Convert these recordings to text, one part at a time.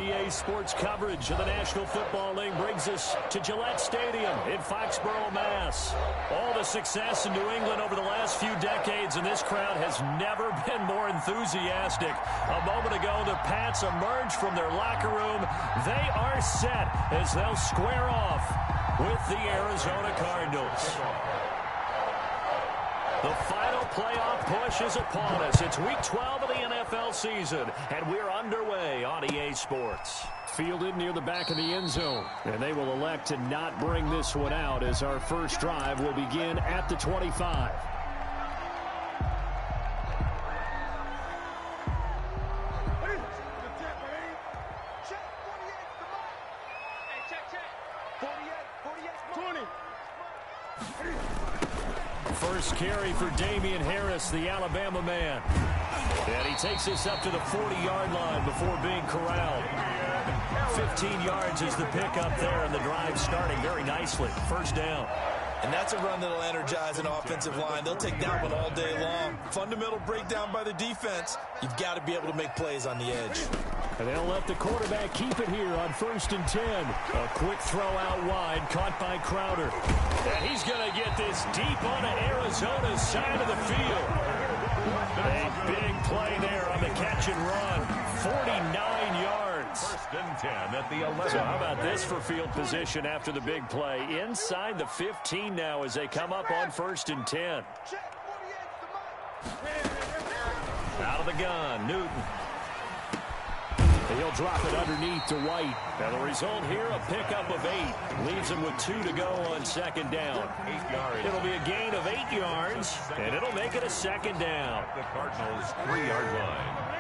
EA Sports coverage of the National Football League brings us to Gillette Stadium in Foxborough, Mass. All the success in New England over the last few decades, and this crowd has never been more enthusiastic. A moment ago, the Pats emerged from their locker room. They are set as they'll square off with the Arizona Cardinals. The final playoff push is upon us. It's Week 12 of the NFL season, and we're underway on EA Sports. Fielded near the back of the end zone, and they will elect to not bring this one out as our first drive will begin at the 25. First carry for Damian Harris, the Alabama man. And he takes this up to the 40-yard line before being corralled. 15 yards is the pickup there, and the drive starting very nicely. First down. And that's a run that'll energize an offensive line. They'll take that one all day long. Fundamental breakdown by the defense. You've got to be able to make plays on the edge. And they'll let the quarterback keep it here on 1st and 10. A quick throw out wide, caught by Crowder. And he's going to get this deep onto Arizona's side of the field. A big play there on the catch and run. 49 yards. 1st and 10 at the 11. So how about this for field position after the big play? Inside the 15 now as they come up on 1st and 10. Out of the gun, Newton. He'll drop it underneath to White. And the result here, a pickup of 8. Leaves him with 2 to go on 2nd down. 8 yards. It'll be a gain of 8 yards, and it'll make it a 2nd down. The Cardinals' 3-yard line.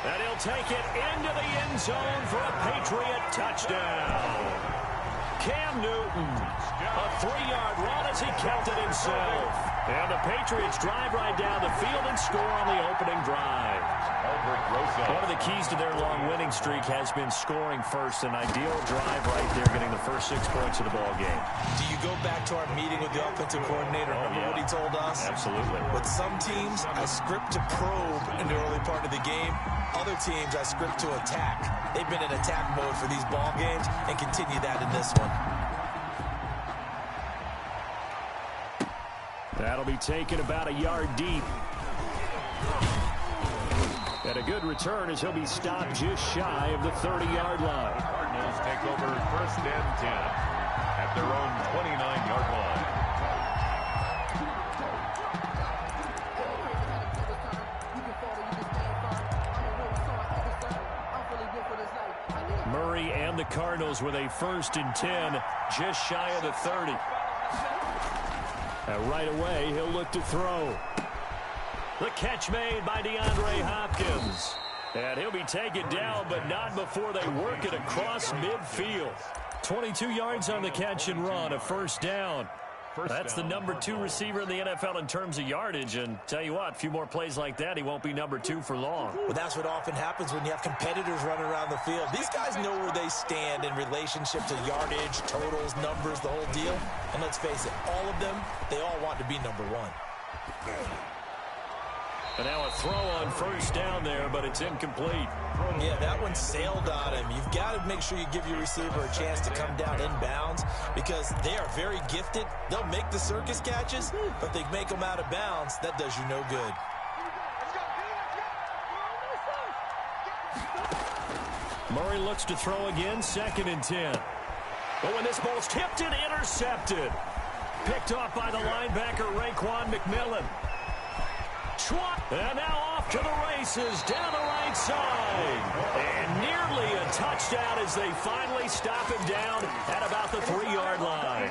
And he'll take it into the end zone for a Patriot touchdown. Cam Newton, a 3-yard run as he kept it himself. And the Patriots drive right down the field and score on the opening drive. One of the keys to their long winning streak has been scoring first. An ideal drive right there, getting the first 6 points of the ball game. Do you go back to our meeting with the offensive coordinator? Remember what he told us? Absolutely. With some teams, I script to probe in the early part of the game. Other teams, I script to attack. They've been in attack mode for these ball games and continue that in this one. That'll be taken about a yard deep. And a good return as he'll be stopped just shy of the 30-yard line. The Cardinals take over 1st and 10 at their own 29-yard line. Murray and the Cardinals with a 1st and 10, just shy of the 30. And right away, he'll look to throw. The catch made by DeAndre Hopkins. And he'll be taken down, but not before they work it across midfield. 22 yards on the catch and run, a 1st down. That's the number 2 receiver in the NFL in terms of yardage. And tell you what, a few more plays like that, he won't be number 2 for long. Well, that's what often happens when you have competitors running around the field. These guys know where they stand in relationship to yardage, totals, numbers, the whole deal. And let's face it, all of them, they all want to be number 1. And now a throw on 1st down there, but it's incomplete. Yeah, that one sailed on him. You've got to make sure you give your receiver a chance to come down inbounds because they are very gifted. They'll make the circus catches, but they make them out of bounds. That does you no good. Murray looks to throw again, 2nd and 10. But when this ball's tipped and intercepted. Picked off by the linebacker, Raekwon McMillan. And now off to the races down the right side. And nearly a touchdown as they finally stop him down at about the 3-yard line.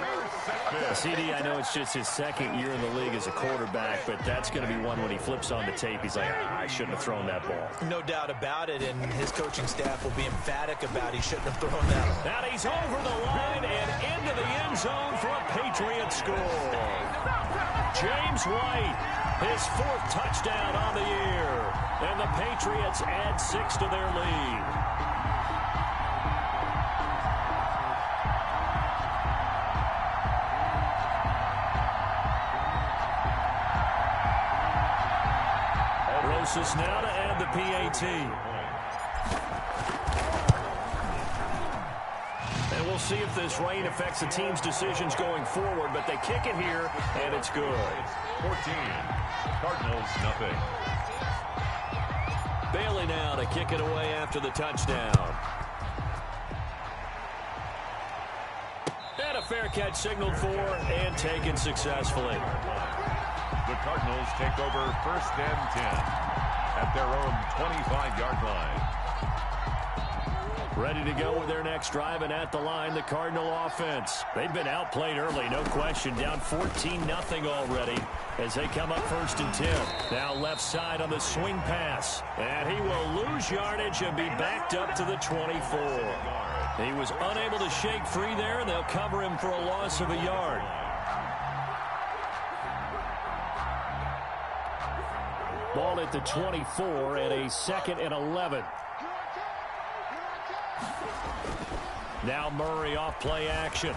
CD, I know it's just his 2nd year in the league as a quarterback, but that's going to be one when he flips on the tape. He's like, I shouldn't have thrown that ball. No doubt about it, and his coaching staff will be emphatic about he shouldn't have thrown that one. Now he's over the line and into the end zone for a Patriot score. James White, his 4th touchdown on the year. And the Patriots add 6 to their lead. misses now to add the PAT. And we'll see if this rain affects the team's decisions going forward, but they kick it here, and it's good. 14. Cardinals, nothing. Bailey now to kick it away after the touchdown. And a fair catch signaled for and taken successfully. The Cardinals take over 1st and 10 at their own 25-yard line. Ready to go with their next drive, and at the line, the Cardinal offense. They've been outplayed early, no question. Down 14-0 already as they come up 1st and 10. Now left side on the swing pass. And he will lose yardage and be backed up to the 24. He was unable to shake free there, and they'll cover him for a loss of a yard. Ball at the 24 and a 2nd and 11. Now Murray off play action.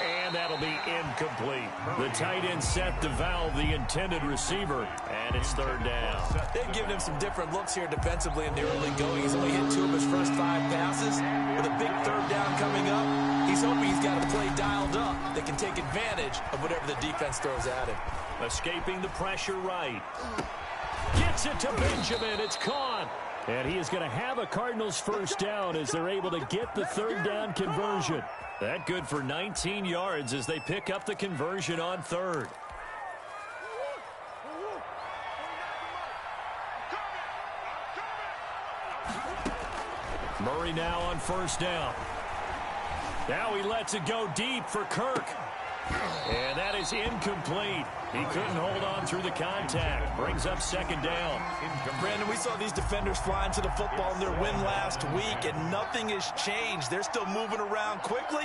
And that'll be incomplete. The tight end set the valve, the intended receiver, and it's 3rd down. They've given him some different looks here defensively in the early going. He's only hit 2 of his first 5 passes. With a big 3rd down coming up, he's hoping he's got a play dialed up that can take advantage of whatever the defense throws at him. Escaping the pressure right. Gets it to Benjamin. It's caught. And he is going to have a Cardinals 1st down as they're able to get the 3rd down conversion. That good for 19 yards as they pick up the conversion on 3rd. Murray now on 1st down. Now he lets it go deep for Kirk. And that is incomplete. He couldn't hold on through the contact. Brings up 2nd down. Brandon, we saw these defenders flying to the football in their win last week, and nothing has changed. They're still moving around quickly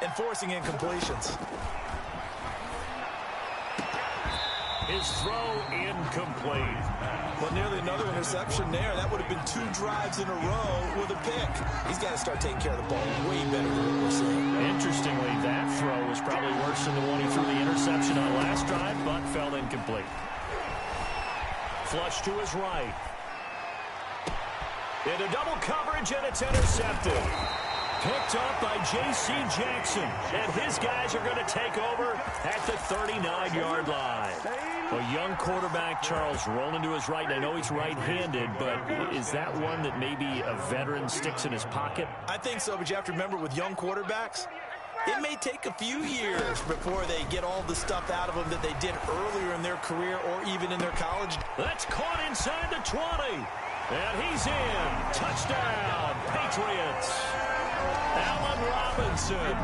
and forcing incompletions. His throw incomplete. Well, nearly another interception there. That would have been 2 drives in a row with a pick. He's got to start taking care of the ball way better than what we're seeing. Interestingly, that throw was probably worse than the one he threw the interception on last drive, but fell incomplete. Flush to his right. Into double coverage, and it's intercepted. Picked up by J.C. Jackson, and his guys are going to take over at the 39-yard line. A young quarterback, Charles, rolling to his right. I know he's right-handed, but is that one that maybe a veteran sticks in his pocket? I think so, but you have to remember with young quarterbacks, it may take a few years before they get all the stuff out of them that they did earlier in their career or even in their college. That's caught inside the 20. And he's in. Touchdown, Patriots. Allen Robinson,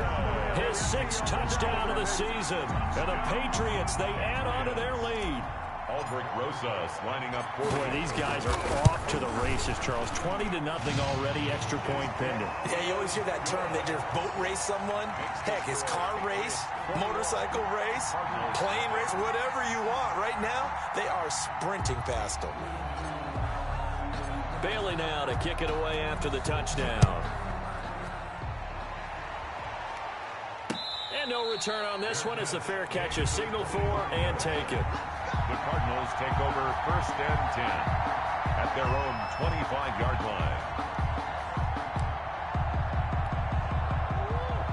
his 6th touchdown of the season. And the Patriots, they add on to their lead. Aldrich Rosas lining up for Boy, these guys are off to the races, Charles. 20-0 already, extra point pending. Yeah, you always hear that term. They just boat race someone. Heck, it's car race, motorcycle race, plane race, whatever you want. Right now, they are sprinting past them. Bailey now to kick it away after the touchdown. And no return on this one as the fair catch is signaled for and taken. The Cardinals take over 1st and 10 at their own 25-yard line.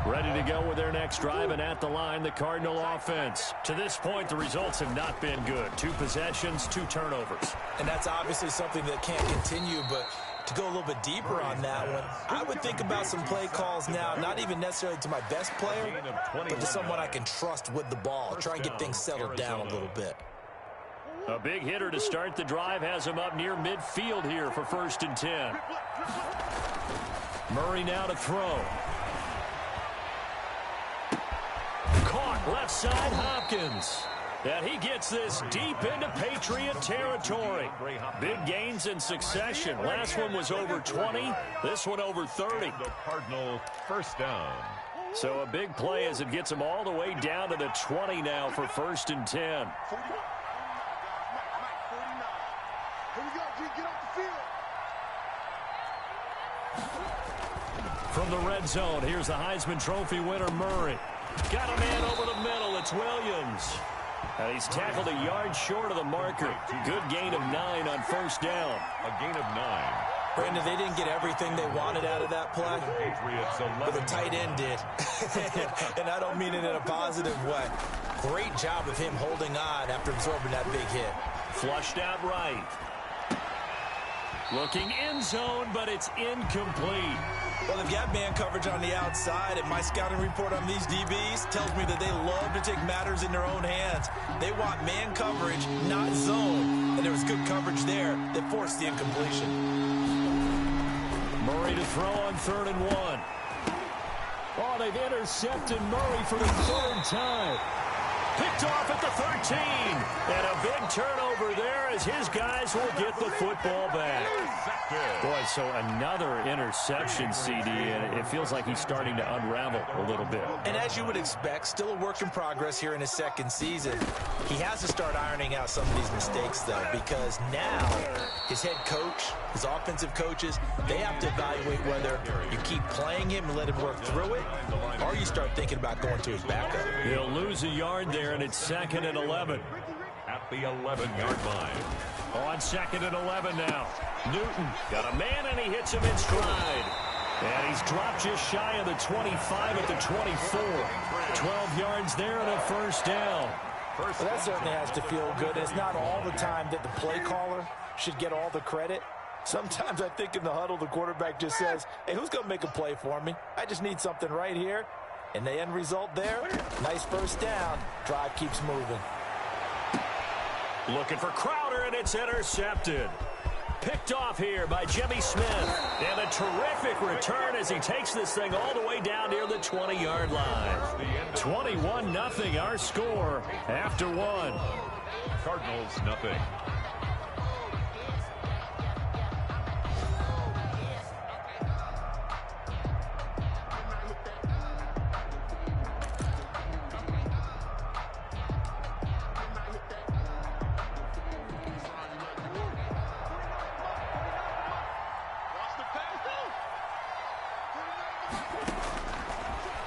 Ready to go with their next drive, and at the line, the Cardinal offense. To this point, the results have not been good. 2 possessions, 2 turnovers. And that's obviously something that can't continue, but to go a little bit deeper on that one, I would think about some play calls now, not even necessarily to my best player, but to someone I can trust with the ball. Try and get things settled down a little bit. A big hitter to start the drive has him up near midfield here for 1st and 10. Murray now to throw. Caught left side, Hopkins. And he gets this deep into Patriot territory. Big gains in succession. Last one was over 20. This one over 30. The Cardinal 1st down. So a big play as it gets him all the way down to the 20 now for 1st and 10. From the red zone, here's the Heisman Trophy winner, Murray. Got a man over the middle. It's Williams. And he's tackled a yard short of the marker. Good gain of 9 on first down. A gain of 9. Brandon, they didn't get everything they wanted out of that play, but the tight end did. And I don't mean it in a positive way. Great job of him holding on after absorbing that big hit. Flushed out right. Looking end zone, but it's incomplete. Well, they've got man coverage on the outside, and my scouting report on these DBs tells me that they love to take matters in their own hands. They want man coverage, not zone. And there was good coverage there that forced the incompletion. Murray to throw on 3rd and 1. Oh, they've intercepted Murray for the 3rd time. Picked off at the 13. And a big turnover there as his guys will get the football back. Boy, so another interception, CD, and it feels like he's starting to unravel a little bit. And as you would expect, still a work in progress here in his second season. He has to start ironing out some of these mistakes, though, because now his head coach, his offensive coaches, they have to evaluate whether you keep playing him and let him work through it, or you start thinking about going to his backup. He'll lose a yard there, and it's 2nd and 11. At the 11-yard line. On 2nd and 11 now. Newton got a man, and he hits him in stride. And he's dropped just shy of the 25 at the 24. 12 yards there and a first down. Well, that certainly has to feel good. It's not all the time that the play caller should get all the credit. Sometimes I think in the huddle, the quarterback just says, hey, who's going to make a play for me? I just need something right here. And the end result there, nice first down. Drive keeps moving. Looking for Crowder, and it's intercepted. Picked off here by Jimmy Smith. And a terrific return as he takes this thing all the way down near the 20-yard line. 21-0 our score after 1. Cardinals, nothing.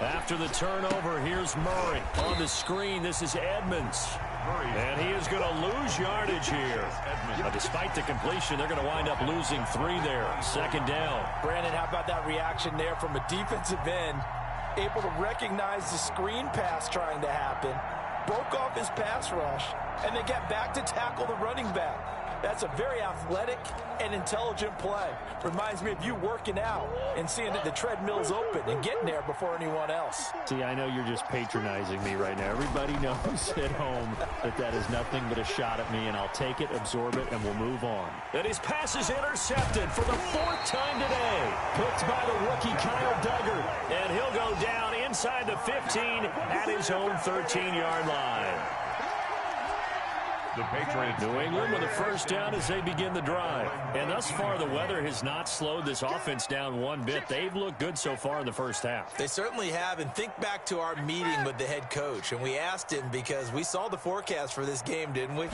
After the turnover, here's Murray. On the screen, this is Edmonds. And he is going to lose yardage here. Despite the completion, they're going to wind up losing 3 there. 2nd down. Brandon, how about that reaction there from a defensive end? Able to recognize the screen pass trying to happen. Broke off his pass rush. And then get back to tackle the running back. That's a very athletic and intelligent play. Reminds me of you working out and seeing that the treadmill's open and getting there before anyone else. See, I know you're just patronizing me right now. Everybody knows at home that that is nothing but a shot at me, and I'll take it, absorb it, and we'll move on. And his pass is intercepted for the 4th time today. Picked by the rookie Kyle Duggar, and he'll go down inside the 15 at his own 13-yard line. The Patriots. New England with a first down as they begin the drive. And thus far, the weather has not slowed this offense down one bit. They've looked good so far in the first half. They certainly have. And think back to our meeting with the head coach. And we asked him because we saw the forecast for this game, didn't we?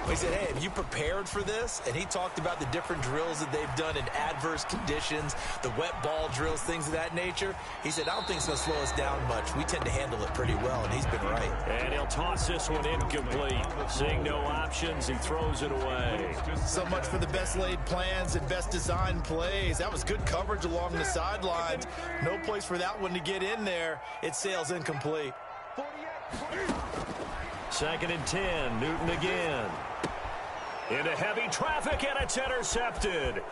We said, hey, have you prepared for this? And he talked about the different drills that they've done in adverse conditions, the wet ball drills, things of that nature. He said, I don't think it's going to slow us down much. We tend to handle it pretty well, and he's been right. And he'll toss this one incomplete. Seeing no options, he throws it away. So much for the best laid plans and best designed plays. That was good coverage along the sidelines. No place for that one to get in there. It sails incomplete. 2nd and 10. Newton again. Into heavy traffic, and it's intercepted.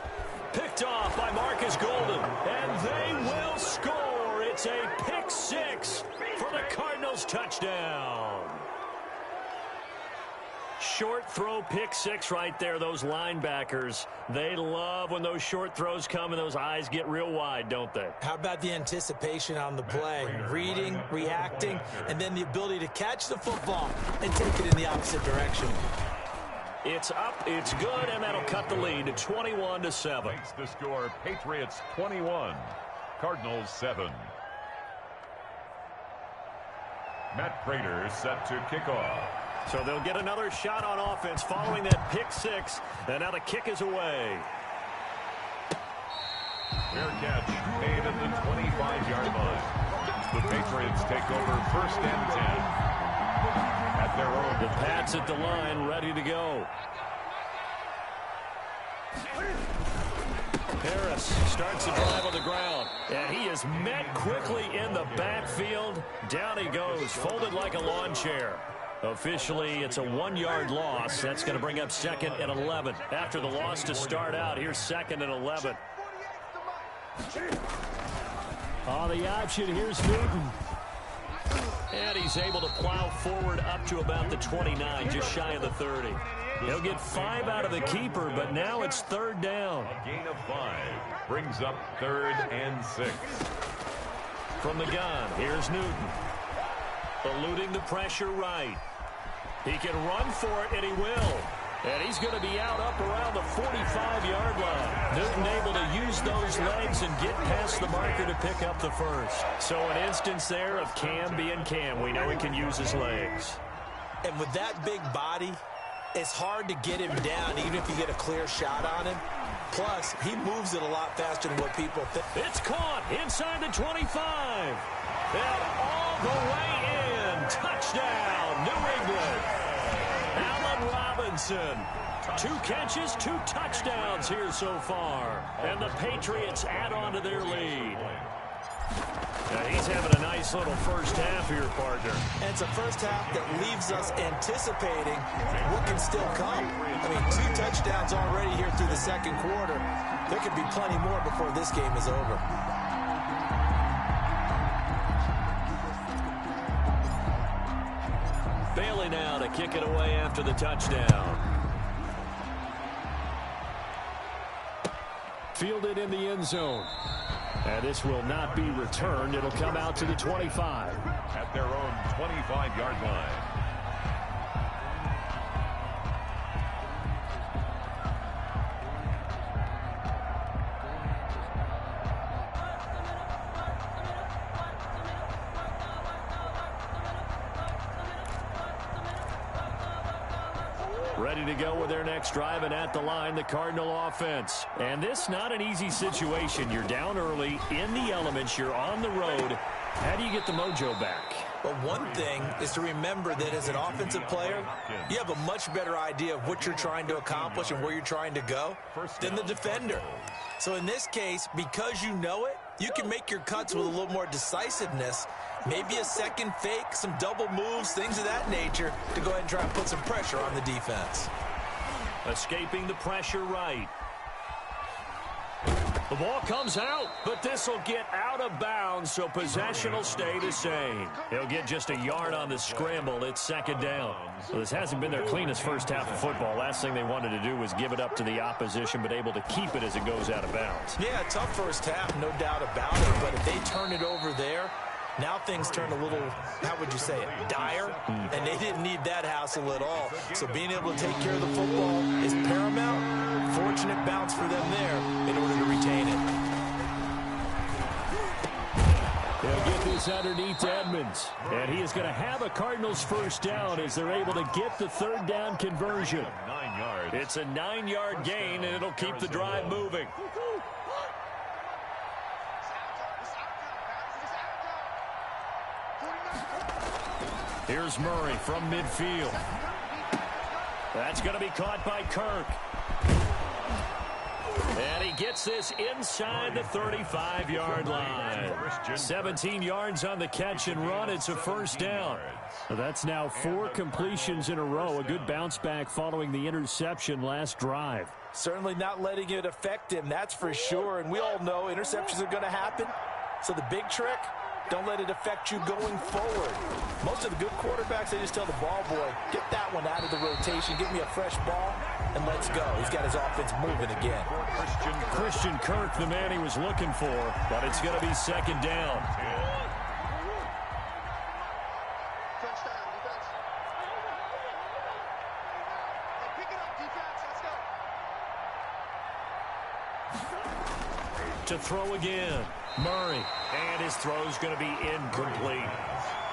Picked off by Marcus Golden. And they will score. It's a pick 6 for the Cardinals touchdown. Short throw, pick 6 right there. Those linebackers, they love when those short throws come and those eyes get real wide, don't they? How about the anticipation on the play? Reading, reacting, and then the ability to catch the football and take it in the opposite direction. It's up, it's good, and that'll cut the lead to 21-7. Makes the score Patriots 21, Cardinals 7. Matt Prater set to kick off. So they'll get another shot on offense following that pick 6, and now the kick is away. Fair catch made at the 25-yard line. The Patriots take over 1st and 10 at at their own. The Pats at the line, ready to go. Harris starts the drive on the ground, and he is met quickly in the backfield. Down he goes, folded like a lawn chair. Officially, it's a 1-yard loss. That's going to bring up 2nd and 11. After the loss to start out, here's 2nd and 11. On the option, here's Newton. And he's able to plow forward up to about the 29, just shy of the 30. He'll get 5 out of the keeper, but now it's 3rd down. A gain of 5 brings up 3rd and 6. From the gun, here's Newton. Eluding the pressure right. He can run for it, and he will. And he's going to be out up around the 45-yard line. Newton able to use those legs and get past the marker to pick up the first. So an instance there of Cam being Cam. We know he can use his legs. And with that big body, it's hard to get him down even if you get a clear shot on him. Plus, he moves it a lot faster than what people think. It's caught inside the 25. And all the way in. Touchdown, New England. Allen Robinson. 2 catches, 2 touchdowns here so far. And the Patriots add on to their lead. He's having a nice little first half here, partner. And it's a first half that leaves us anticipating what can still come. I mean, 2 touchdowns already here through the second quarter. There could be plenty more before this game is over. Bailey now to kick it away after the touchdown. Fielded in the end zone. And this will not be returned. It'll come out to the 25. At their own 25-yard line. Ready to go with their next drive, and at the line, the Cardinal offense. And this not an easy situation. You're down early, in the elements, you're on the road. How do you get the mojo back? Well, one thing is to remember that as an offensive player, you have a much better idea of what you're trying to accomplish and where you're trying to go than the defender. So in this case, because you know it, you can make your cuts with a little more decisiveness, maybe a second fake, some double moves, things of that nature, to go ahead and try and put some pressure on the defense. Escaping the pressure right. The ball comes out, but this will get out of bounds, so possession will stay the same. He'll get just a yard on the scramble. It's 2nd down. Well, this hasn't been their cleanest first half of football. Last thing they wanted to do was give it up to the opposition, but able to keep it as it goes out of bounds. Yeah, tough first half, no doubt about it, but if they turn it over there, now things turn a little, how would you say it, dire, and they didn't need that hassle at all. So being able to take care of the football is paramount. Fortunate bounce for them there in order to retain it. They'll get this underneath to Edmonds, and he is going to have a Cardinals first down as they're able to get the 3rd down conversion. 9 yards. It's a 9-yard gain, and it'll keep the drive moving. Here's Murray from midfield. That's going to be caught by Kirk. And he gets this inside the 35-yard line. 17 yards on the catch and run. It's a first down. That's now 4 completions in a row. A good bounce back following the interception last drive. Certainly not letting it affect him, that's for sure. And we all know interceptions are going to happen. So the big trick, don't let it affect you going forward. Most of the good quarterbacks, they just tell the ball boy, get that one out of the rotation, give me a fresh ball, and let's go. He's got his offense moving again. Christian Kirk, the man he was looking for, but it's going to be 2nd down. To throw again, Murray, and his throw's going to be incomplete.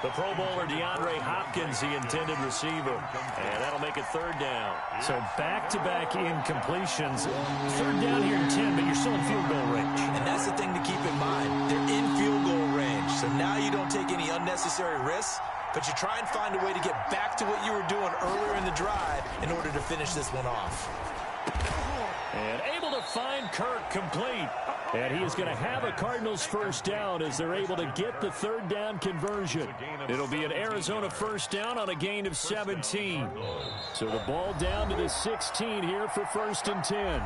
The Pro Bowler DeAndre Hopkins, the intended receiver. And that'll make it third down. So back-to-back incompletions. Third down here in 10, but you're still in field goal range. And that's the thing to keep in mind. They're in field goal range. So now you don't take any unnecessary risks, but you try and find a way to get back to what you were doing earlier in the drive in order to finish this one off. And able to find Kirk complete. And he is going to have a Cardinals first down as they're able to get the third down conversion. It'll be an Arizona first down on a gain of 17. So the ball down to the 16 here for first and 10.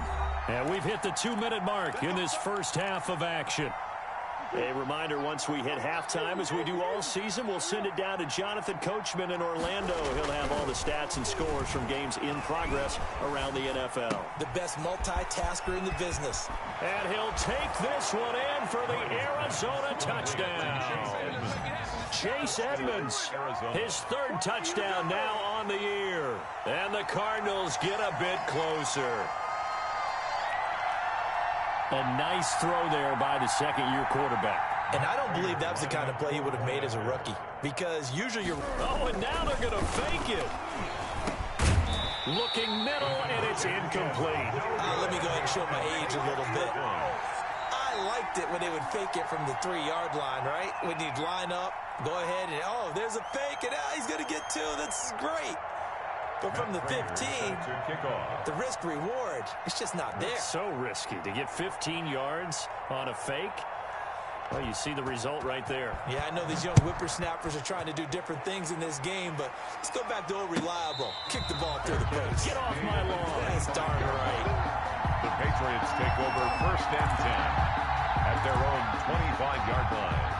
And we've hit the 2-minute mark in this first half of action. A reminder, once we hit halftime, as we do all season, we'll send it down to Jonathan Coachman in Orlando. He'll have all the stats and scores from games in progress around the NFL. The best multitasker in the business. And he'll take this one in for the Arizona touchdown. Chase Edmonds, his third touchdown now on the year. And the Cardinals get a bit closer. A nice throw there by the second-year quarterback. And I don't believe that was the kind of play he would have made as a rookie. Because usually you're... Oh, and now they're going to fake it. Looking middle, and it's incomplete. Let me go ahead and show my age a little bit. I liked it when they would fake it from the 3-yard line, right? When you'd line up, go ahead and, oh, there's a fake, and he's going to get two. That's great. But from the 15, the risk-reward, it's just not there. It's so risky to get 15 yards on a fake. Well, you see the result right there. Yeah, I know these young whippersnappers are trying to do different things in this game, but let's go back to old reliable. Kick the ball through the post. Get off my lawn. That's darn right. The Patriots take over first and 10 at their own 25-yard line.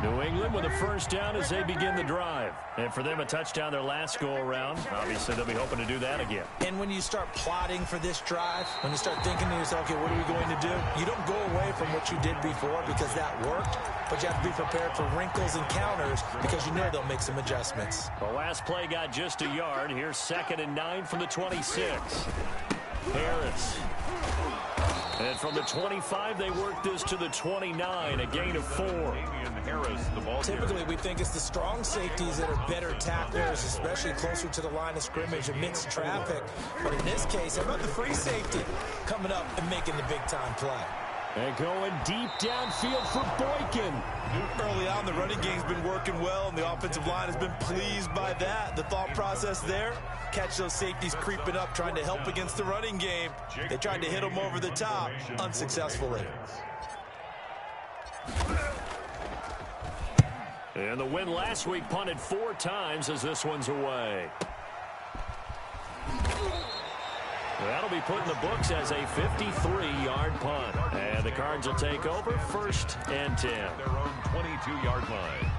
New England with a first down as they begin the drive. And for them, a touchdown their last go-around. Obviously, they'll be hoping to do that again. And when you start plotting for this drive, when you start thinking to yourself, okay, what are we going to do? You don't go away from what you did before because that worked, but you have to be prepared for wrinkles and counters because you know they'll make some adjustments. The last play got just a yard. Here's 2nd and 9 from the 26. Harris. And from the 25, they work this to the 29, a gain of 4. Typically, we think it's the strong safeties that are better tacklers, especially closer to the line of scrimmage amidst traffic. But in this case, how about the free safety coming up and making the big-time play? And going deep downfield for Boykin. Early on, the running game's been working well, and the offensive line has been pleased by that. The thought process there, catch those safeties creeping up, trying to help against the running game. They tried to hit them over the top, unsuccessfully. And the win last week punted 4 times as this one's away. That'll be put in the books as a 53-yard punt. And the Cards will take over first and 10. Their own 22-yard line.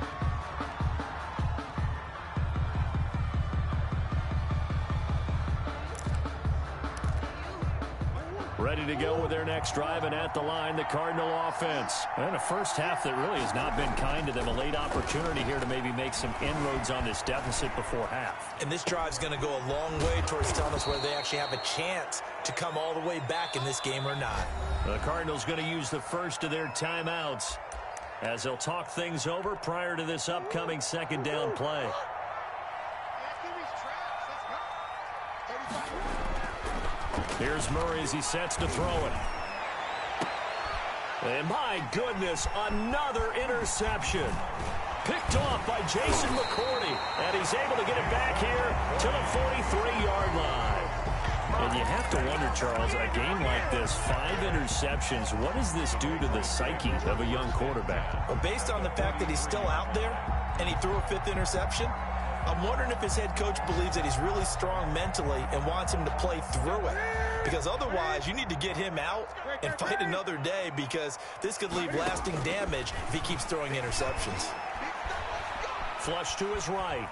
Ready to go with their next drive, and at the line, the Cardinal offense. And a first half that really has not been kind to them. A late opportunity here to maybe make some inroads on this deficit before half. And this drive's going to go a long way towards telling us whether they actually have a chance to come all the way back in this game or not. The Cardinals going to use the first of their timeouts as they'll talk things over prior to this upcoming second down play. Here's Murray as he sets to throw it. And my goodness, another interception. Picked off by Jason McCourty. And he's able to get it back here to the 43-yard line. And you have to wonder, Charles, a game like this, 5 interceptions, what does this do to the psyche of a young quarterback? Well, based on the fact that he's still out there and he threw a 5th interception, I'm wondering if his head coach believes that he's really strong mentally and wants him to play through it. Because otherwise, you need to get him out and fight another day because this could leave lasting damage if he keeps throwing interceptions. Flush to his right.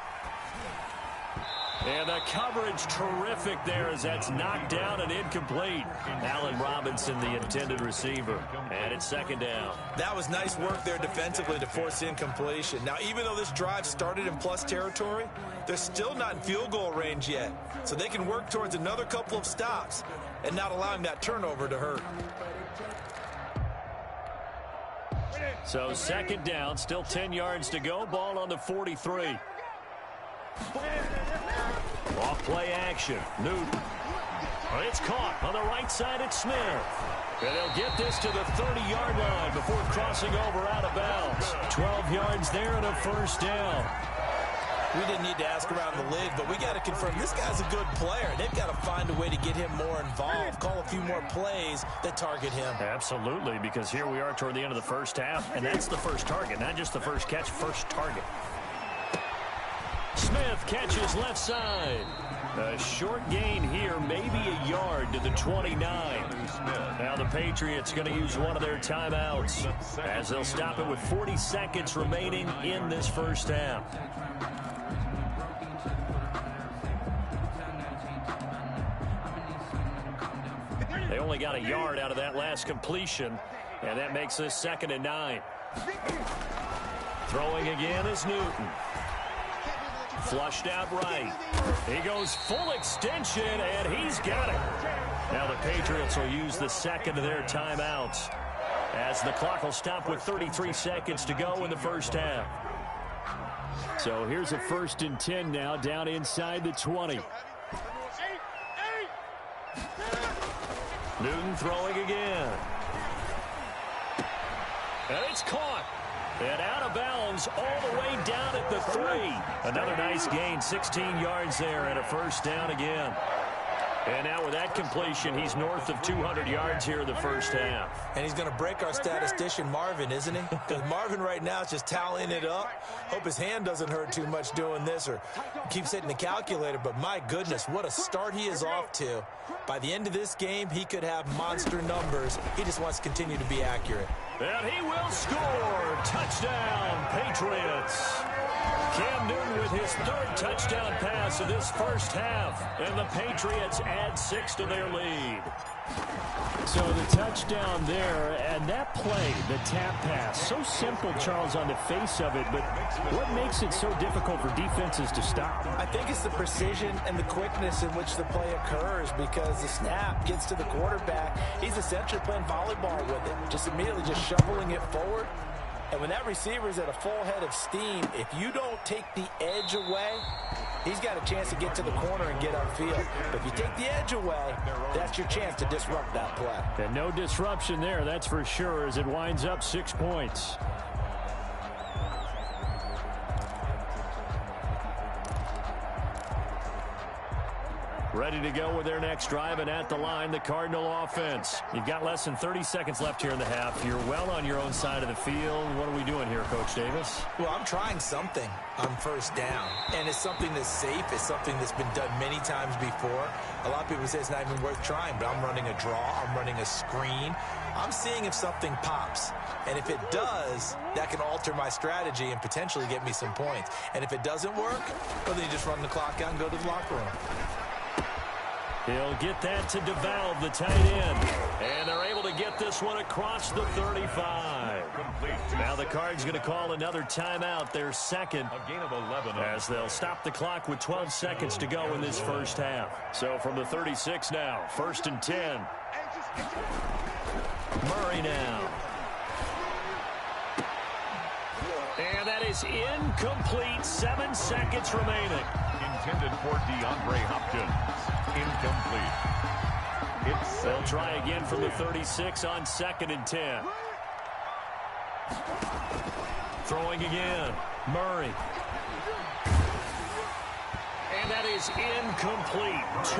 And the coverage terrific there as that's knocked down and incomplete. Allen Robinson, the intended receiver. And it's second down. That was nice work there defensively to force incompletion. Now, even though this drive started in plus territory, they're still not in field goal range yet. So they can work towards another couple of stops and not allowing that turnover to hurt. So second down, still 10 yards to go. Ball on the 43. Off play action. Newton. It's caught on the right side at Smith. And they'll get this to the 30-yard line before crossing over out of bounds. 12 yards there and a first down. We didn't need to ask around the league, but we got to confirm this guy's a good player. They've got to find a way to get him more involved, call a few more plays that target him. Absolutely, because here we are toward the end of the first half, and that's the first target, not just the first catch, first target. Smith catches left side. A short gain here, maybe a yard to the 29. Now the Patriots going to use one of their timeouts as they'll stop it with 40 seconds remaining in this first half. They only got a yard out of that last completion, and that makes this 2nd and 9. Throwing again is Newton. Flushed out right. He goes full extension, and he's got it. Now the Patriots will use the second of their timeouts as the clock will stop with 33 seconds to go in the first half. So here's a 1st and 10 now, down inside the 20. Newton throwing again. And it's caught. And out of bounds all the way down at the 3. Another nice gain, 16 yards there and a first down again. And now with that completion, he's north of 200 yards here in the first half. And he's going to break our statistician Marvin, isn't he? Because Marvin right now is just tallying it up. Hope his hand doesn't hurt too much doing this or keeps hitting the calculator. But my goodness, what a start he is off to. By the end of this game, he could have monster numbers. He just wants to continue to be accurate. And he will score. Touchdown, Patriots. Cam Newton with his 3rd touchdown pass of this first half. And the Patriots add 6 to their lead. So the touchdown there, and that play, the tap pass, so simple, Charles, on the face of it, but what makes it so difficult for defenses to stop? I think it's the precision and the quickness in which the play occurs because the snap gets to the quarterback. He's essentially playing volleyball with it, just immediately just shoveling it forward. And when that receiver is at a full head of steam, if you don't take the edge away, he's got a chance to get to the corner and get upfield. But if you take the edge away, that's your chance to disrupt that play. And no disruption there, that's for sure, as it winds up 6 points. Ready to go with their next drive, and at the line, the Cardinal offense. You've got less than 30 seconds left here in the half. You're well on your own side of the field. What are we doing here, Coach Davis? Well, I'm trying something on first down, and it's something that's safe. It's something that's been done many times before. A lot of people say it's not even worth trying, but I'm running a draw. I'm running a screen. I'm seeing if something pops, and if it does, that can alter my strategy and potentially get me some points. And if it doesn't work, well, then you just run the clock out and go to the locker room. He'll get that to DeValve, the tight end. And they're able to get this one across the 35. Now the Cards going to call another timeout, their second. A gain of 11. As they'll stop the clock with 12 seconds to go in this first half. So from the 36 now, 1st and 10. Murray now. And that is incomplete. 7 seconds remaining. Intended for DeAndre Hopkins. Incomplete. They'll try again from the 36 on 2nd and 10. Throwing again. Murray. And that is incomplete. 2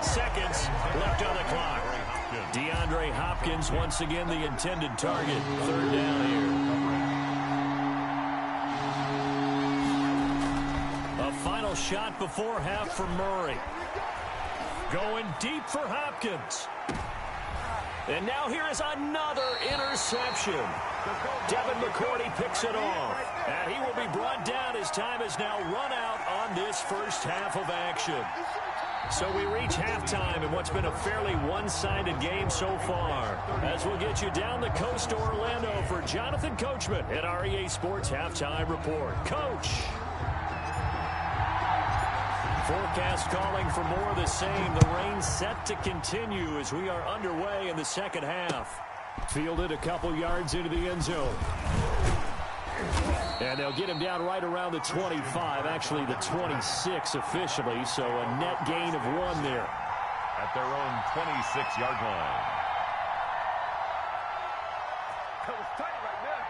seconds left on the clock. DeAndre Hopkins once again the intended target. 3rd down here. A final shot before half for Murray. Going deep for Hopkins. And now here is another interception. Devin McCourty picks it off. And he will be brought down as time has now run out on this first half of action. So we reach halftime in what's been a fairly one-sided game so far. As we'll get you down the coast to Orlando for Jonathan Coachman at our EA Sports Halftime Report. Coach. Forecast calling for more of the same. The rain set to continue as we are underway in the second half. Fielded a couple yards into the end zone. And they'll get him down right around the 25, actually the 26 officially, so a net gain of 1 there. At their own 26-yard line. That was tight right there.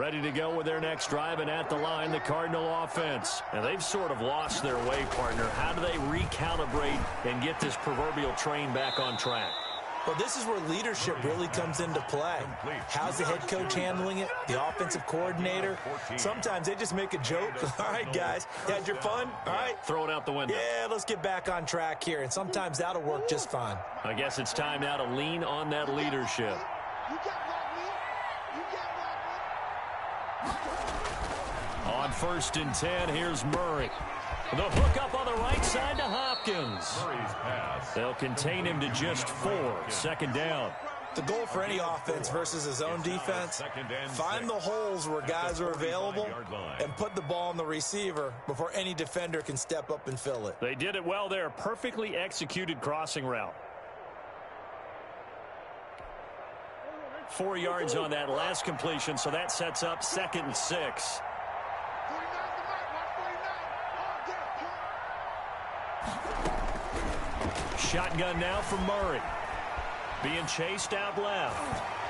Ready to go with their next drive, and at the line, the Cardinal offense. And they've sort of lost their way, partner. How do they recalibrate and get this proverbial train back on track? Well, this is where leadership really comes into play. How's the head coach handling it? The offensive coordinator? Sometimes they just make a joke. All right, guys, you had your fun? All right. Throw it out the window. Yeah, let's get back on track here. And sometimes that'll work just fine. I guess it's time now to lean on that leadership. On 1st and 10, here's Murray. The hook up on the right side to Hopkins. They'll contain him to just 4. 2nd down. The goal for any offense versus his own defense, find the holes where guys are available and put the ball on the receiver before any defender can step up and fill it. They did it well there. Perfectly executed crossing route. 4 yards on that last completion, so that sets up 2nd and 6. Shotgun now from Murray. Being chased out left.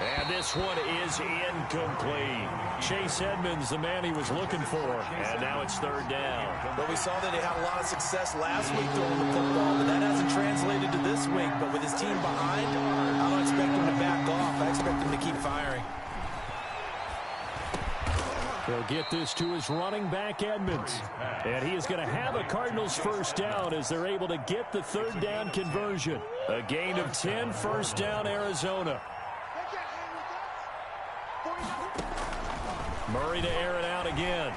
And this one is incomplete. Chase Edmonds, the man he was looking for. And now it's 3rd down. Well, we saw that he had a lot of success last week throwing the football, but that hasn't translated to this week. But with his team behind, I don't expect him to back off. I expect him to keep firing. They'll get this to his running back, Edmonds. And he is going to have a Cardinals 1st down as they're able to get the 3rd down conversion. A gain of 10, 1st down, Arizona. Murray to air it out again.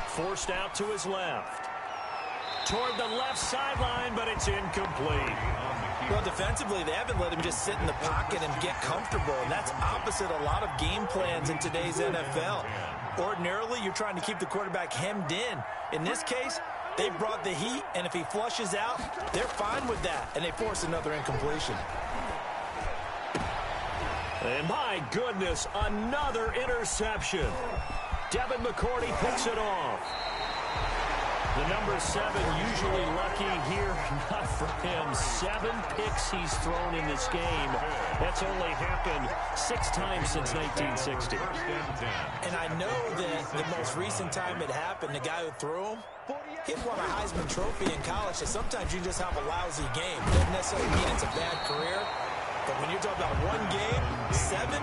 Forced out to his left. Toward the left sideline, but it's incomplete. Well, defensively, they haven't let him just sit in the pocket and get comfortable, and that's opposite a lot of game plans in today's NFL. Ordinarily, you're trying to keep the quarterback hemmed in. In this case, they brought the heat, and if he flushes out, they're fine with that, and they force another incompletion. And my goodness, another interception. Devin McCourty picks it off. The number 7 usually lucky here, not for him. 7 picks he's thrown in this game. That's only happened 6 times since 1960. And I know that the most recent time it happened, the guy who threw him, he won a Heisman Trophy in college, so sometimes you just have a lousy game. Doesn't necessarily mean it's a bad career, but when you're talking about 1 game, 7,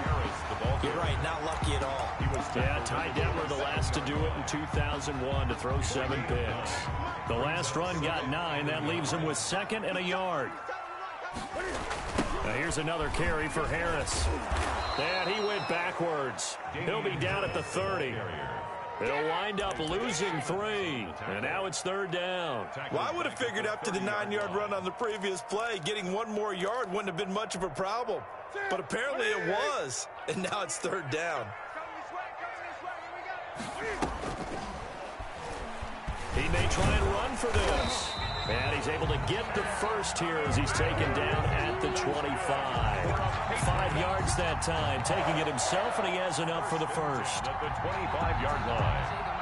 you're right, not lucky at all. Yeah, Ty Detmer, the last to do it in 2001 to throw 7 picks. The last run got 9. That leaves him with 2nd and a yard. Now here's another carry for Harris. And he went backwards. He'll be down at the 30. They'll wind up losing 3. And now it's 3rd down. Well, I would have figured after the 9-yard run on the previous play, getting 1 more yard wouldn't have been much of a problem. But apparently it was. And now it's 3rd down. He may try and run for this. And he's able to get the first here as he's taken down at the 25. 5 yards that time, taking it himself, and he has enough for the first. At the 25-yard line.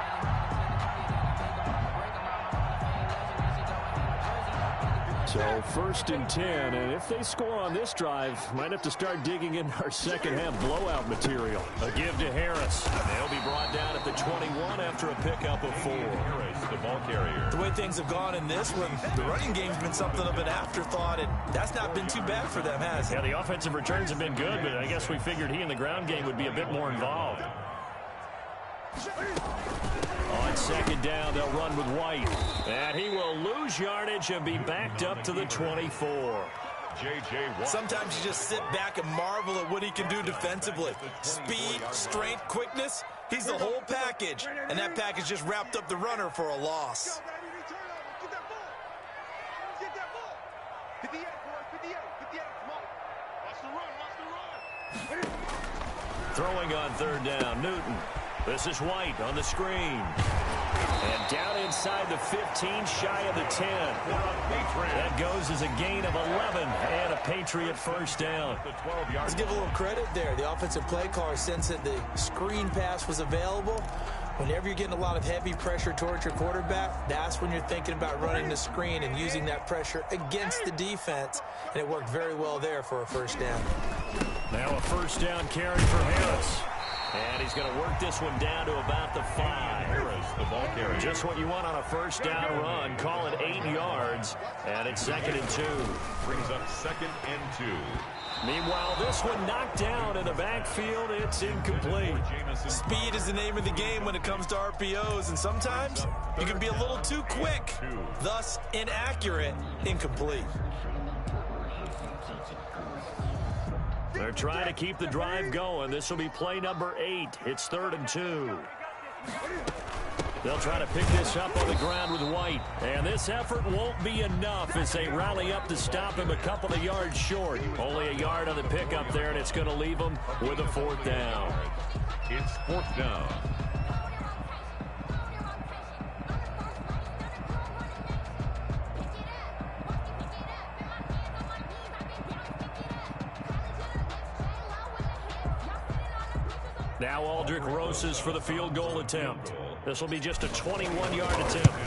So 1st and 10, and if they score on this drive, might have to start digging in our second-half blowout material. A give to Harris. They'll be brought down at the 21 after a pickup of 4. Harris, the ball carrier. The way things have gone in this one, the running game's been something of an afterthought, and that's not been too bad for them, has it? Yeah, the offensive returns have been good, but I guess we figured he in the ground game would be a bit more involved. On 2nd down, they'll run with White. And he will lose yardage and be backed up to the 24. J.J. Watt. Sometimes you just sit back and marvel at what he can do defensively. Speed, strength, quickness, he's the whole package. And that package just wrapped up the runner for a loss. Throwing on 3rd down, Newton. This is White on the screen. And down inside the 15, shy of the 10. That goes as a gain of 11 and a Patriot first down. Let's give a little credit there. The offensive play caller sensed that the screen pass was available. Whenever you're getting a lot of heavy pressure towards your quarterback, that's when you're thinking about running the screen and using that pressure against the defense. And it worked very well there for a first down. Now a first down carry for Harris. And he's going to work this one down to about the 5. Harris, the ball carrier. Just what you want on a first down run. Call it 8 yards. And it's 2nd and 2. Brings up 2nd and 2. Meanwhile, this one knocked down in the backfield. It's incomplete. Speed is the name of the game when it comes to RPOs, and sometimes you can be a little too quick, thus inaccurate, incomplete. They're trying to keep the drive going. This will be play number 8. It's 3rd and 2. They'll try to pick this up on the ground with White. And this effort won't be enough as they rally up to stop him a couple of yards short. Only a yard on the pickup there, and it's going to leave him with a 4th down. It's 4th down. Now Aldrich Rosas for the field goal attempt. This will be just a 21-yard attempt.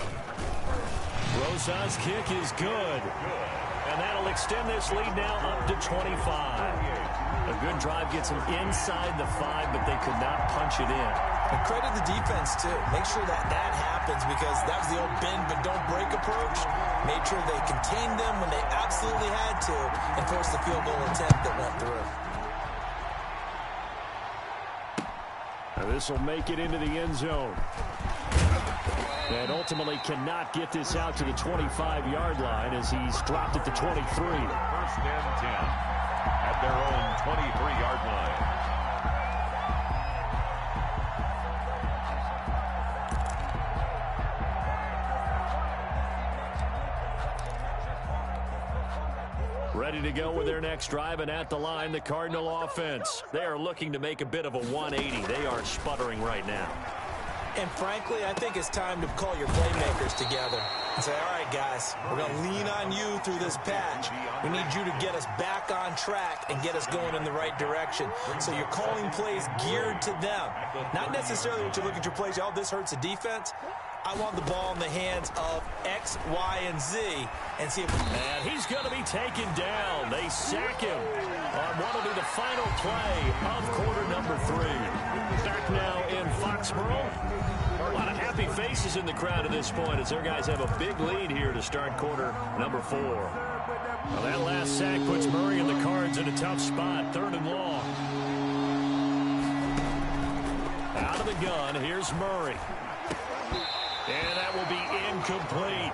Rosas' kick is good. And that'll extend this lead now up to 25. A good drive gets them inside the 5, but they could not punch it in. And credit the defense, too. Make sure that happens, because that was the old bend but don't break approach. Made sure they contained them when they absolutely had to and forced the field goal attempt that went through. This will make it into the end zone. And ultimately cannot get this out to the 25-yard line as he's dropped it to 23. 1st and 10 at their own 23-yard line. Ready to go with their next drive, and at the line, the Cardinal offense. They are looking to make a bit of a 180. They are sputtering right now. And frankly, I think it's time to call your playmakers together and say, all right, guys, we're going to lean on you through this patch. We need you to get us back on track and get us going in the right direction. So you're calling plays geared to them. Not necessarily what you look at your plays, oh, this hurts the defense. I want the ball in the hands of X, Y, and Z and see if... And he's going to be taken down. They sack him on what will be the final play of quarter number 3. Back now in Foxborough. A lot of happy faces in the crowd at this point as their guys have a big lead here to start quarter number 4. Well, that last sack puts Murray and the Cards in a tough spot. 3rd and long. Out of the gun, here's Murray. And that will be incomplete.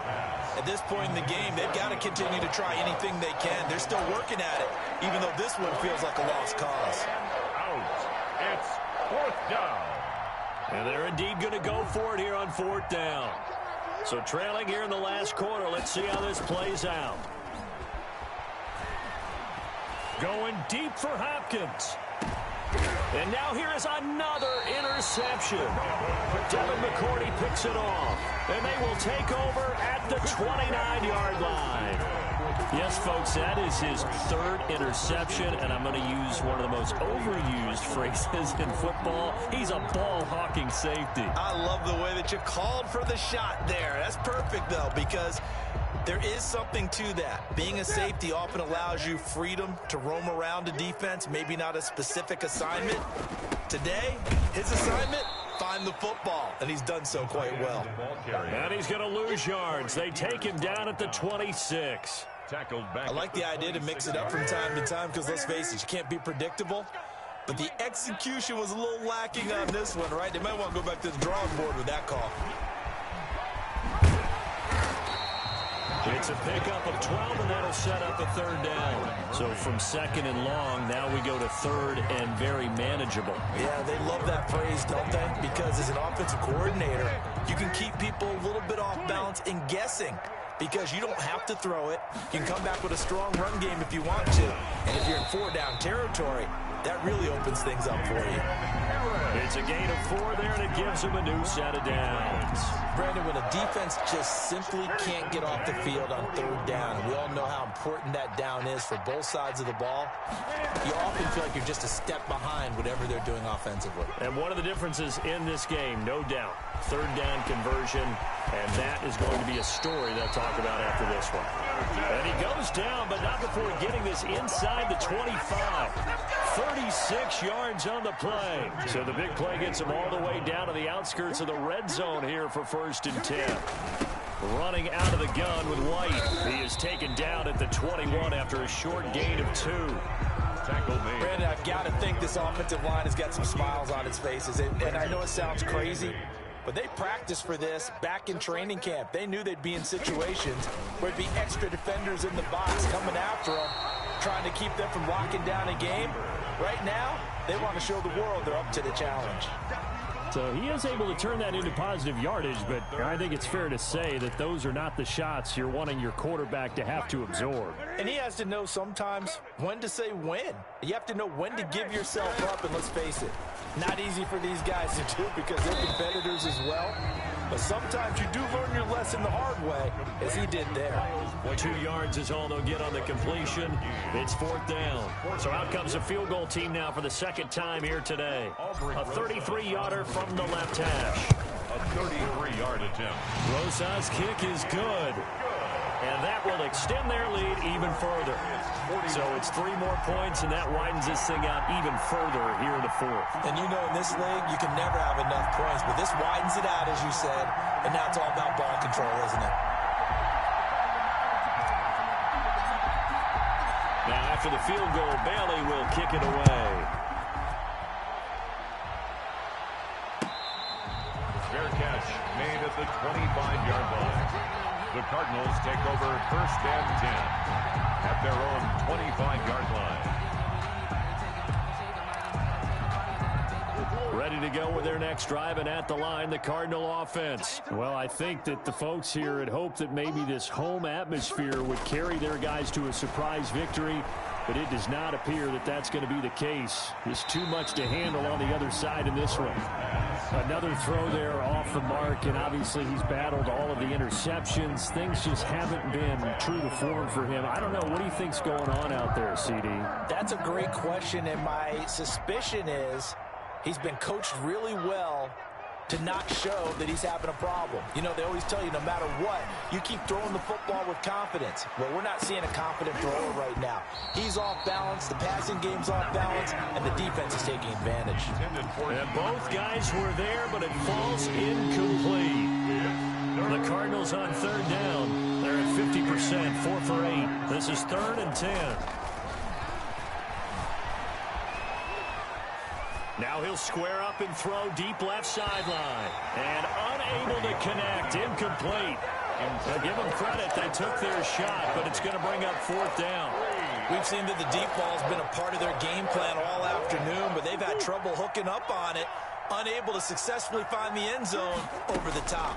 At this point in the game, they've got to continue to try anything they can. They're still working at it, even though this one feels like a lost cause. Out. It's 4th down. And they're indeed going to go for it here on 4th down. So trailing here in the last quarter. Let's see how this plays out. Going deep for Hopkins. And now here is another interception. Devin McCourty picks it off. And they will take over at the 29-yard line. Yes, folks, that is his 3rd interception, and I'm going to use one of the most overused phrases in football. He's a ball-hawking safety. I love the way that you called for the shot there. That's perfect, though, because there is something to that. Being a safety often allows you freedom to roam around a defense, maybe not a specific assignment. Today, his assignment, find the football, and he's done so quite well. And he's going to lose yards. They take him down at the 26. I like the idea to mix it up from time to time because, let's face it, you can't be predictable. But the execution was a little lacking on this one, right? They might want to go back to the drawing board with that call. It's a pickup of 12, and that'll set up a 3rd down. So from 2nd and long, now we go to 3rd and very manageable. Yeah, they love that phrase, don't they? Because as an offensive coordinator, you can keep people a little bit off balance and guessing. Because you don't have to throw it. You can come back with a strong run game if you want to. And if you're in 4-down territory, that really opens things up for you. It's a gain of 4 there, and it gives them a new set of downs. Brandon, when a defense just simply can't get off the field on third down, and we all know how important that down is for both sides of the ball, you often feel like you're just a step behind whatever they're doing offensively. And one of the differences in this game, no doubt, third down conversion, and that is going to be a story they'll talk about after this one. And he goes down, but not before getting this inside the 25. 36 yards on the play. So the big play gets him all the way down to the outskirts of the red zone here for 1st and 10. Running out of the gun with White. He is taken down at the 21 after a short gain of 2. Tackle made. Brandon, I've got to think this offensive line has got some smiles on its faces. And I know it sounds crazy, but they practiced for this back in training camp. They knew they'd be in situations where it'd be extra defenders in the box coming after them, trying to keep them from locking down a game. Right now, they want to show the world they're up to the challenge. So he is able to turn that into positive yardage, but I think it's fair to say that those are not the shots you're wanting your quarterback to have to absorb. And he has to know sometimes when to say when. You have to know when to give yourself up, and let's face it, not easy for these guys to do because they're competitors as well. But sometimes you do learn your lesson the hard way, as he did there. 2 yards is all they'll get on the completion. It's 4th down. So out comes a field goal team now for the second time here today. A 33-yarder from the left hash. A 33-yard attempt. Rosa's kick is good. And that will extend their lead even further. So it's 3 more points, and that widens this thing out even further here in the 4th. And you know, in this league, you can never have enough points, but this widens it out, as you said, and now it's all about ball control, isn't it? Now, after the field goal, Bailey will kick it away. Fair catch made at the 25-yard line. The Cardinals take over 1st and 10 at their own 25-yard line. Ready to go with their next drive, and at the line, the Cardinal offense. Well, I think that the folks here had hoped that maybe this home atmosphere would carry their guys to a surprise victory, but it does not appear that that's going to be the case. There's too much to handle on the other side in this one. Another throw there off the mark, and obviously he's battled all of the interceptions. Things just haven't been true to form for him. I don't know. What do you think's going on out there, CD? That's a great question, and my suspicion is he's been coached really well to not show that he's having a problem. You know, they always tell you no matter what, you keep throwing the football with confidence. Well, we're not seeing a confident thrower right now. He's off balance, the passing game's off balance, and the defense is taking advantage. And both guys were there, but it falls incomplete. The Cardinals on 3rd down. They're at 50%, 4 for 8. This is 3rd and 10. Now he'll square up and throw deep left sideline. And unable to connect. Incomplete. Give them credit. They took their shot, but it's going to bring up 4th down. We've seen that the deep ball's been a part of their game plan all afternoon, but they've had trouble hooking up on it, unable to successfully find the end zone over the top.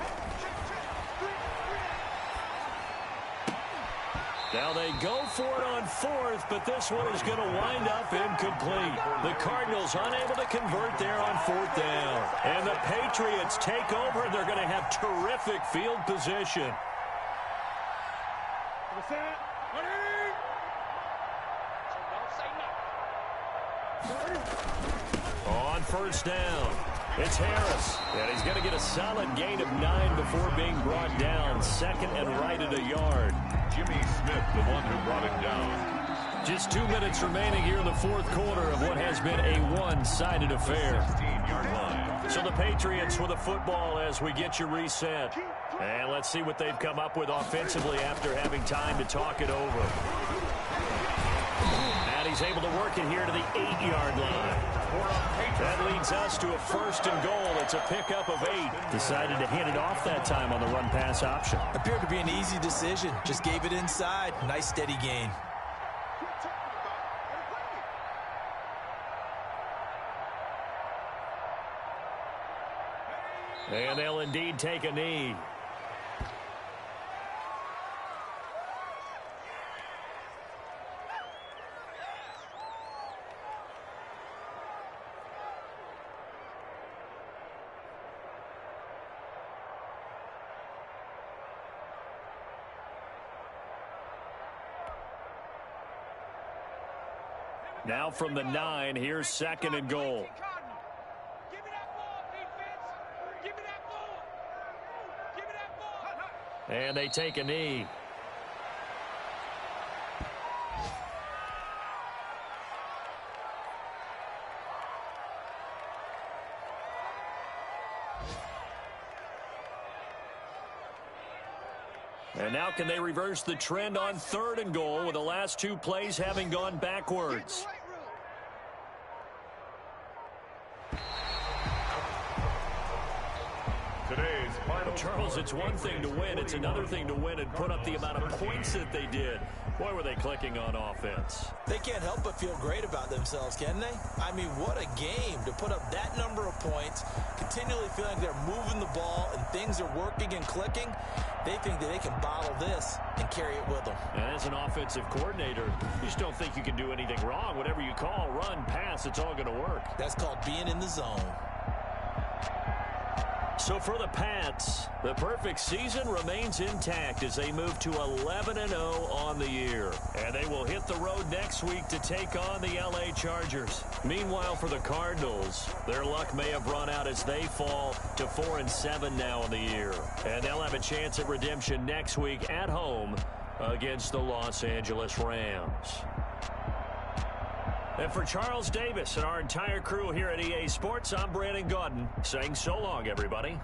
Now they go for it on 4th, but this one is going to wind up incomplete. The Cardinals unable to convert there on 4th down. And the Patriots take over. They're going to have terrific field position. On 1st down, it's Harris. And he's going to get a solid gain of 9 before being brought down. 2nd and right at a yard. Jimmy Smith, the one who brought it down. Just 2 minutes remaining here in the 4th quarter of what has been a one-sided affair. 16-yard line. So the Patriots with the football as we get you reset. And let's see what they've come up with offensively after having time to talk it over. And he's able to work it here to the 8-yard line. That leads us to a 1st and goal. It's a pickup of 8. Decided to hand it off that time on the run-pass option. Appeared to be an easy decision. Just gave it inside. Nice steady gain. And they'll indeed take a knee. Now from the 9, here's 2nd and goal. Give me that ball, defense. Give me that ball. Give me that ball. And they take a knee. And now can they reverse the trend on 3rd and goal with the last 2 plays having gone backwards? Today's final Charles, it's one thing to win. It's another thing to win and put up the amount of points that they did. Boy, were they clicking on offense. They can't help but feel great about themselves, can they? I mean, what a game to put up that number of points, continually feeling like they're moving the ball and things are working and clicking. They think that they can bottle this and carry it with them. And as an offensive coordinator, you just don't think you can do anything wrong. Whatever you call, run, pass, it's all going to work. That's called being in the zone. So for the Pats, the perfect season remains intact as they move to 11-0 on the year. And they will hit the road next week to take on the LA Chargers. Meanwhile, for the Cardinals, their luck may have run out as they fall to 4-7 now in the year. And they'll have a chance at redemption next week at home against the Los Angeles Rams. And for Charles Davis and our entire crew here at EA Sports, I'm Brandon Gaudin saying so long, everybody.